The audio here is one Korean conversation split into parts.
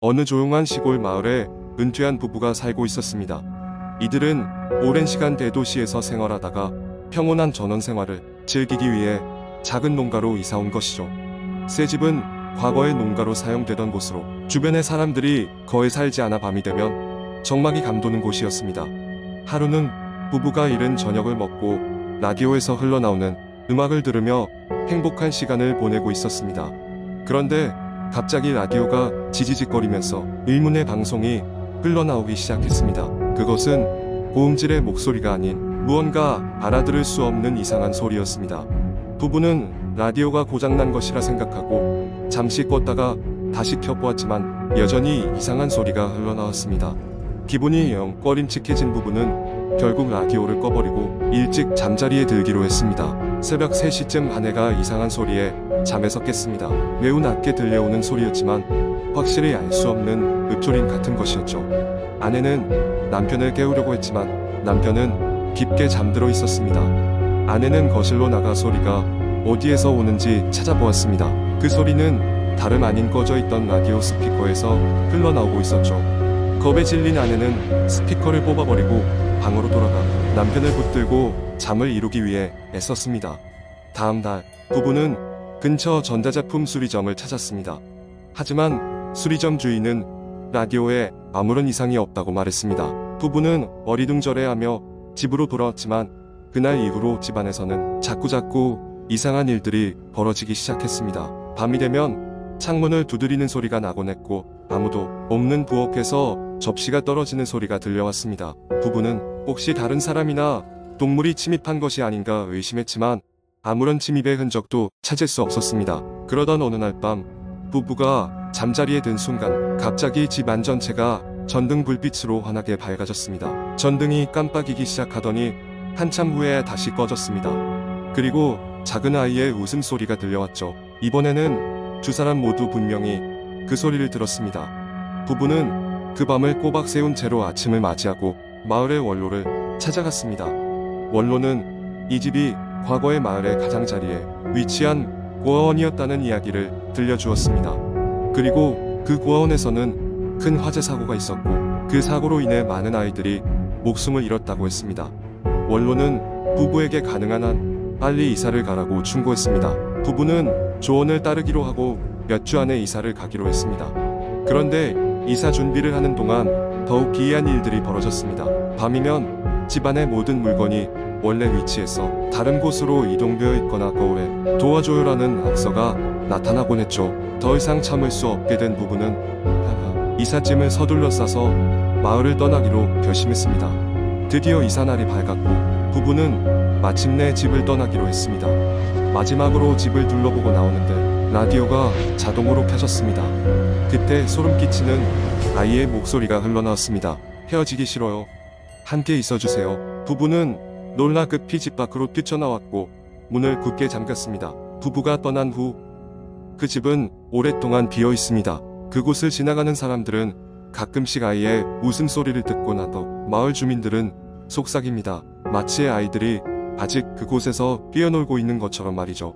어느 조용한 시골 마을에 은퇴한 부부가 살고 있었습니다. 이들은 오랜 시간 대도시에서 생활하다가 평온한 전원 생활을 즐기기 위해 작은 농가로 이사 온 것이죠. 새 집은 과거의 농가로 사용되던 곳으로 주변의 사람들이 거의 살지 않아 밤이 되면 적막이 감도는 곳이었습니다. 하루는 부부가 이른 저녁을 먹고 라디오에서 흘러나오는 음악을 들으며 행복한 시간을 보내고 있었습니다. 그런데 갑자기 라디오가 지지직거리면서 의문의 방송이 흘러나오기 시작했습니다. 그것은 고음질의 목소리가 아닌 무언가 알아들을 수 없는 이상한 소리였습니다. 부부는 라디오가 고장난 것이라 생각하고 잠시 껐다가 다시 켜보았지만 여전히 이상한 소리가 흘러나왔습니다. 기분이 영 꺼림칙해진 부부는 결국 라디오를 꺼버리고 일찍 잠자리에 들기로 했습니다. 새벽 3시쯤 아내가 이상한 소리에 잠에서 깼습니다. 매우 낮게 들려오는 소리였지만 확실히 알 수 없는 읊조림 같은 것이었죠. 아내는 남편을 깨우려고 했지만 남편은 깊게 잠들어 있었습니다. 아내는 거실로 나가 소리가 어디에서 오는지 찾아보았습니다. 그 소리는 다름 아닌 꺼져 있던 라디오 스피커에서 흘러나오고 있었죠. 겁에 질린 아내는 스피커를 뽑아버리고 방으로 돌아가 남편을 붙들고 잠을 이루기 위해 애썼습니다. 다음 날 부부는 근처 전자제품 수리점을 찾았습니다. 하지만 수리점 주인은 라디오에 아무런 이상이 없다고 말했습니다. 부부는 어리둥절해하며 집으로 돌아왔지만 그날 이후로 집안에서는 자꾸자꾸 이상한 일들이 벌어지기 시작했습니다. 밤이 되면 창문을 두드리는 소리가 나곤 했고 아무도 없는 부엌에서 접시가 떨어지는 소리가 들려왔습니다. 부부는 혹시 다른 사람이나 동물이 침입한 것이 아닌가 의심했지만 아무런 침입의 흔적도 찾을 수 없었습니다. 그러던 어느 날 밤 부부가 잠자리에 든 순간 갑자기 집 안 전체가 전등 불빛으로 환하게 밝아졌습니다. 전등이 깜빡이기 시작하더니 한참 후에 다시 꺼졌습니다. 그리고 작은 아이의 웃음소리가 들려왔죠. 이번에는 두 사람 모두 분명히 그 소리를 들었습니다. 부부는 그 밤을 꼬박 세운 채로 아침을 맞이하고 마을의 원로를 찾아갔습니다. 원로는 이 집이 과거의 마을의 가장자리에 위치한 고아원이었다는 이야기를 들려주었습니다. 그리고 그 고아원에서는 큰 화재 사고가 있었고 그 사고로 인해 많은 아이들이 목숨을 잃었다고 했습니다. 원로는 부부에게 가능한 한 빨리 이사를 가라고 충고했습니다. 부부는 조언을 따르기로 하고 몇 주 안에 이사를 가기로 했습니다. 그런데 이사 준비를 하는 동안 더욱 기이한 일들이 벌어졌습니다. 밤이면 집안의 모든 물건이 원래 위치에서 다른 곳으로 이동되어 있거나 거울에 도와줘요라는 악서가 나타나곤 했죠. 더 이상 참을 수 없게 된 부부는 이삿짐을 서둘러 싸서 마을을 떠나기로 결심했습니다. 드디어 이사날이 밝았고 부부는 마침내 집을 떠나기로 했습니다. 마지막으로 집을 둘러보고 나오는데 라디오가 자동으로 켜졌습니다. 그때 소름 끼치는 아이의 목소리가 흘러나왔습니다. 헤어지기 싫어요. 함께 있어주세요. 부부는 놀라 급히 집 밖으로 뛰쳐나왔고 문을 굳게 잠갔습니다. 부부가 떠난 후 그 집은 오랫동안 비어 있습니다. 그곳을 지나가는 사람들은 가끔씩 아이의 웃음소리를 듣고 나도 마을 주민들은 속삭입니다. 마치 아이들이 아직 그곳에서 뛰어놀고 있는 것처럼 말이죠.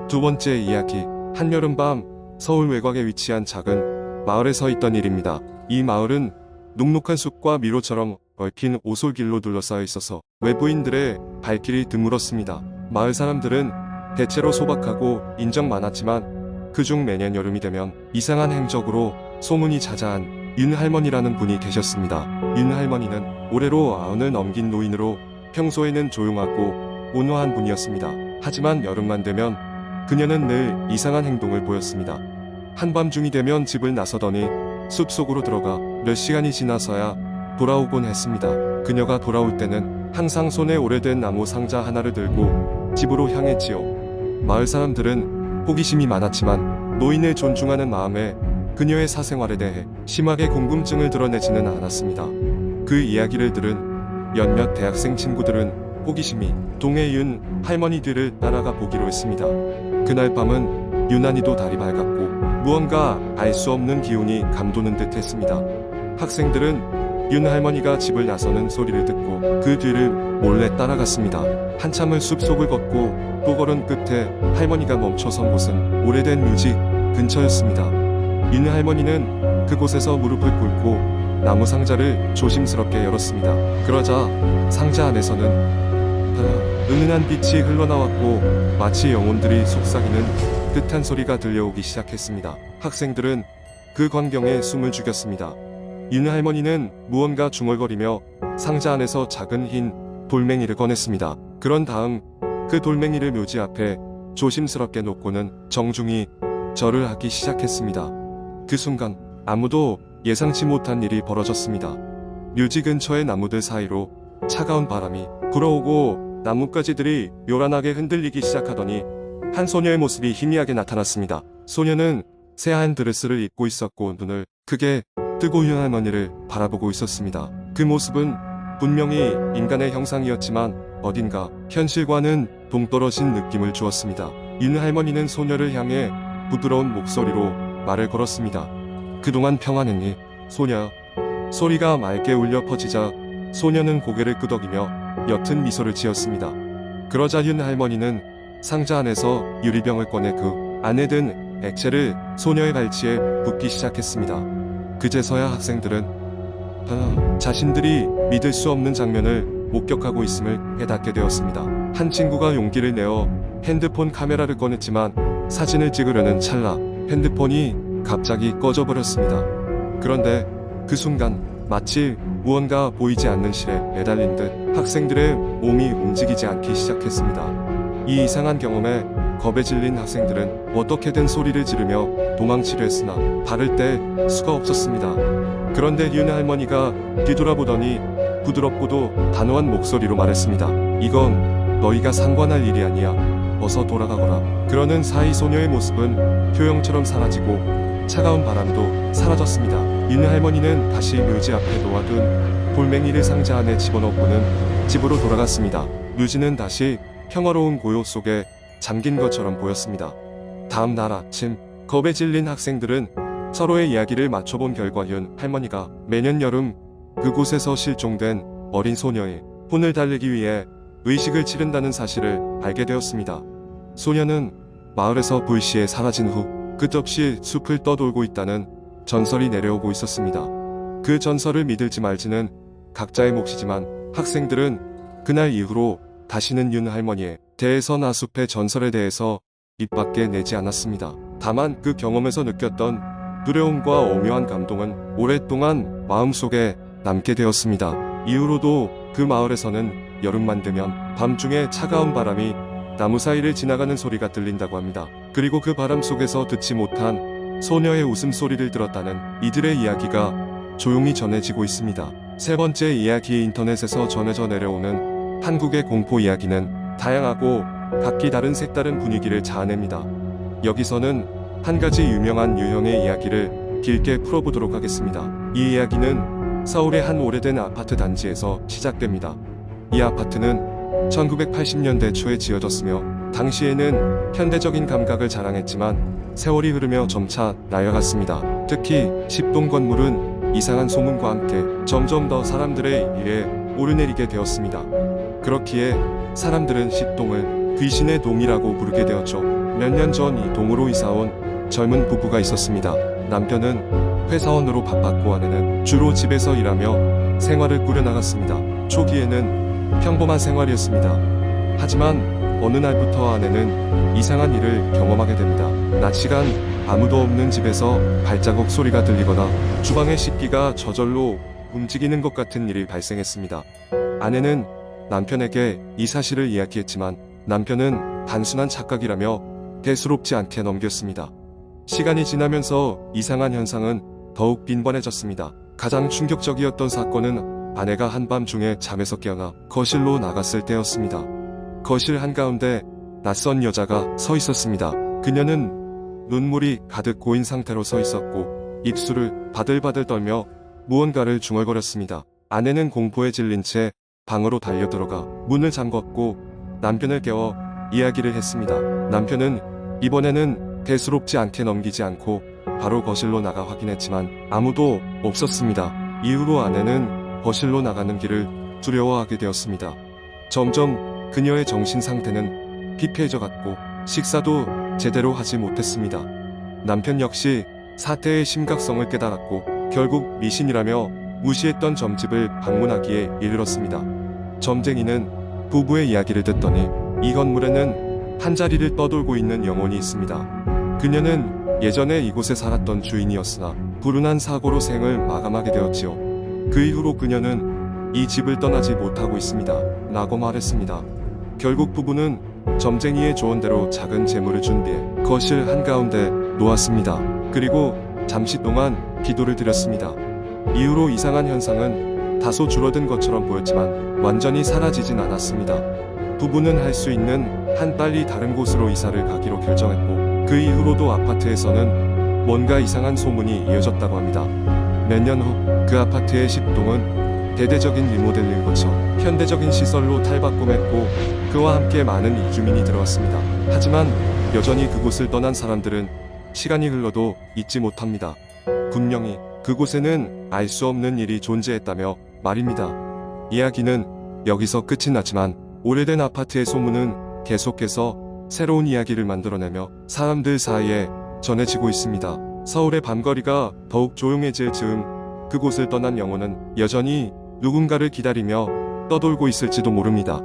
두 번째 이야기. 한여름밤 서울 외곽에 위치한 작은 마을에 서 있던 일입니다. 이 마을은 눅눅한 숲과 미로처럼 얽힌 오솔길로 둘러싸여 있어서 외부인들의 발길이 드물었습니다. 마을 사람들은 대체로 소박하고 인정 많았지만 그중 매년 여름이 되면 이상한 행적으로 소문이 자자한 윤 할머니라는 분이 계셨습니다. 윤 할머니는 올해로 90을 넘긴 노인으로 평소에는 조용하고 온화한 분이었습니다. 하지만 여름만 되면 그녀는 늘 이상한 행동을 보였습니다. 한밤중이 되면 집을 나서더니 숲속으로 들어가 몇 시간이 지나서야 돌아오곤 했습니다. 그녀가 돌아올 때는 항상 손에 오래된 나무 상자 하나를 들고 집으로 향했지요. 마을 사람들은 호기심이 많았지만 노인을 존중하는 마음에 그녀의 사생활에 대해 심하게 궁금증을 드러내지는 않았습니다. 그 이야기를 들은 몇몇 대학생 친구들은 호기심이 동해 윤 할머니 뒤를 따라가 보기로 했습니다. 그날 밤은 유난히도 달이 밝았고 무언가 알 수 없는 기운이 감도는 듯 했습니다. 학생들은 윤 할머니가 집을 나서는 소리를 듣고 그 뒤를 몰래 따라갔습니다. 한참을 숲속을 걷고 또 걸은 끝에 할머니가 멈춰선 곳은 오래된 묘지 근처였습니다. 윤 할머니는 그곳에서 무릎을 꿇고 나무 상자를 조심스럽게 열었습니다. 그러자 상자 안에서는 은은한 빛이 흘러나왔고 마치 영혼들이 속삭이는 듯한 소리가 들려오기 시작했습니다. 학생들은 그 광경에 숨을 죽였습니다. 윤 할머니는 무언가 중얼거리며 상자 안에서 작은 흰 돌멩이를 꺼냈습니다. 그런 다음 그 돌멩이를 묘지 앞에 조심스럽게 놓고는 정중히 절을 하기 시작했습니다. 그 순간 아무도 예상치 못한 일이 벌어졌습니다. 묘지 근처의 나무들 사이로 차가운 바람이 불어오고 나뭇가지들이 요란하게 흔들리기 시작하더니 한 소녀의 모습이 희미하게 나타났습니다. 소녀는 새하얀 드레스를 입고 있었고 눈을 크게 뜨고 윤 할머니를 바라보고 있었습니다. 그 모습은 분명히 인간의 형상이었지만 어딘가 현실과는 동떨어진 느낌을 주었습니다. 윤 할머니는 소녀를 향해 부드러운 목소리로 말을 걸었습니다. 그동안 평안했니, 소녀? 소리가 맑게 울려 퍼지자 소녀는 고개를 끄덕이며 옅은 미소를 지었습니다. 그러자 윤 할머니는 상자 안에서 유리병을 꺼내 그 안에 든 액체를 소녀의 발치에 붓기 시작했습니다. 그제서야 학생들은 자신들이 믿을 수 없는 장면을 목격하고 있음을 깨닫게 되었습니다. 한 친구가 용기를 내어 핸드폰 카메라를 꺼냈지만 사진을 찍으려는 찰나 핸드폰이 갑자기 꺼져버렸습니다. 그런데 그 순간 마치 무언가 보이지 않는 실에 매달린 듯 학생들의 몸이 움직이지 않기 시작했습니다. 이 이상한 경험에 겁에 질린 학생들은 어떻게든 소리를 지르며 도망치려 했으나 발을 뗄 수가 없었습니다. 그런데 윤 할머니가 뒤돌아보더니 부드럽고도 단호한 목소리로 말했습니다. 이건 너희가 상관할 일이 아니야. 어서 돌아가거라. 그러는 사이 소녀의 모습은 효영처럼 사라지고 차가운 바람도 사라졌습니다. 윤 할머니는 다시 묘지 앞에 놓아둔 돌멩이를 상자 안에 집어넣고는 집으로 돌아갔습니다. 묘지는 다시 평화로운 고요 속에 잠긴 것처럼 보였습니다. 다음 날 아침 겁에 질린 학생들은 서로의 이야기를 맞춰본 결과 윤 할머니가 매년 여름 그곳에서 실종된 어린 소녀의 혼을 달래기 위해 의식을 치른다는 사실을 알게 되었습니다. 소녀는 마을에서 불시에 사라진 후 끝없이 숲을 떠돌고 있다는 전설이 내려오고 있었습니다. 그 전설을 믿을지 말지는 각자의 몫이지만 학생들은 그날 이후로 다시는 윤 할머니에 대해서나 숲의 전설에 대해서 입 밖에 내지 않았습니다. 다만 그 경험에서 느꼈던 두려움과 오묘한 감동은 오랫동안 마음속에 남게 되었습니다. 이후로도 그 마을에서는 여름만 되면 밤중에 차가운 바람이 나무 사이를 지나가는 소리가 들린다고 합니다. 그리고 그 바람 속에서 듣지 못한 소녀의 웃음소리를 들었다는 이들의 이야기가 조용히 전해지고 있습니다. 세 번째 이야기, 인터넷에서 전해져 내려오는 한국의 공포 이야기는 다양하고 각기 다른 색다른 분위기를 자아냅니다. 여기서는 한 가지 유명한 유형의 이야기를 길게 풀어보도록 하겠습니다. 이 이야기는 서울의 한 오래된 아파트 단지에서 시작됩니다. 이 아파트는 1980년대 초에 지어졌으며 당시에는 현대적인 감각을 자랑했지만 세월이 흐르며 점차 낡아갔습니다. 특히 10동 건물은 이상한 소문과 함께 점점 더 사람들의 이에 오르내리게 되었습니다. 그렇기에 사람들은 10동을 귀신의 동이라고 부르게 되었죠. 몇 년 전 이 동으로 이사온 젊은 부부가 있었습니다. 남편은 회사원으로 바빴고 아내는 주로 집에서 일하며 생활을 꾸려나갔습니다. 초기에는 평범한 생활이었습니다. 하지만 어느 날부터 아내는 이상한 일을 경험하게 됩니다. 낮 시간 아무도 없는 집에서 발자국 소리가 들리거나 주방의 식기가 저절로 움직이는 것 같은 일이 발생했습니다. 아내는 남편에게 이 사실을 이야기했지만 남편은 단순한 착각이라며 대수롭지 않게 넘겼습니다. 시간이 지나면서 이상한 현상은 더욱 빈번해졌습니다. 가장 충격적이었던 사건은 아내가 한밤중에 잠에서 깨어나 거실로 나갔을 때였습니다. 거실 한가운데 낯선 여자가 서 있었습니다. 그녀는 눈물이 가득 고인 상태로 서 있었고 입술을 바들바들 떨며 무언가를 중얼거렸습니다. 아내는 공포에 질린 채 방으로 달려들어가 문을 잠궜고 남편을 깨워 이야기를 했습니다. 남편은 이번에는 대수롭지 않게 넘기지 않고 바로 거실로 나가 확인했지만 아무도 없었습니다. 이후로 아내는 거실로 나가는 길을 두려워하게 되었습니다. 점점 그녀의 정신 상태는 피폐해져 갔고 식사도 제대로 하지 못했습니다. 남편 역시 사태의 심각성을 깨달았고 결국 미신이라며 무시했던 점집을 방문하기에 이르렀습니다. 점쟁이는 부부의 이야기를 듣더니 이 건물에는 한자리를 떠돌고 있는 영혼이 있습니다. 그녀는 예전에 이곳에 살았던 주인이었으나 불운한 사고로 생을 마감하게 되었지요. 그 이후로 그녀는 이 집을 떠나지 못하고 있습니다. 라고 말했습니다. 결국 부부는 점쟁이의 조언대로 작은 재물을 준비해 거실 한가운데 놓았습니다. 그리고 잠시 동안 기도를 드렸습니다. 이후로 이상한 현상은 다소 줄어든 것처럼 보였지만 완전히 사라지진 않았습니다. 부부는 할 수 있는 한 빨리 다른 곳으로 이사를 가기로 결정했고 그 이후로도 아파트에서는 뭔가 이상한 소문이 이어졌다고 합니다. 몇 년 후 그 아파트의 10동은 대대적인 리모델링을 거쳐 현대적인 시설로 탈바꿈했고 그와 함께 많은 이주민이 들어왔습니다. 하지만 여전히 그곳을 떠난 사람들은 시간이 흘러도 잊지 못합니다. 분명히 그곳에는 알 수 없는 일이 존재했다며 말입니다. 이야기는 여기서 끝이 났지만 오래된 아파트의 소문은 계속해서 새로운 이야기를 만들어내며 사람들 사이에 전해지고 있습니다. 서울의 밤거리가 더욱 조용해질 즈음 그곳을 떠난 영혼은 여전히 누군가를 기다리며 떠돌고 있을지도 모릅니다.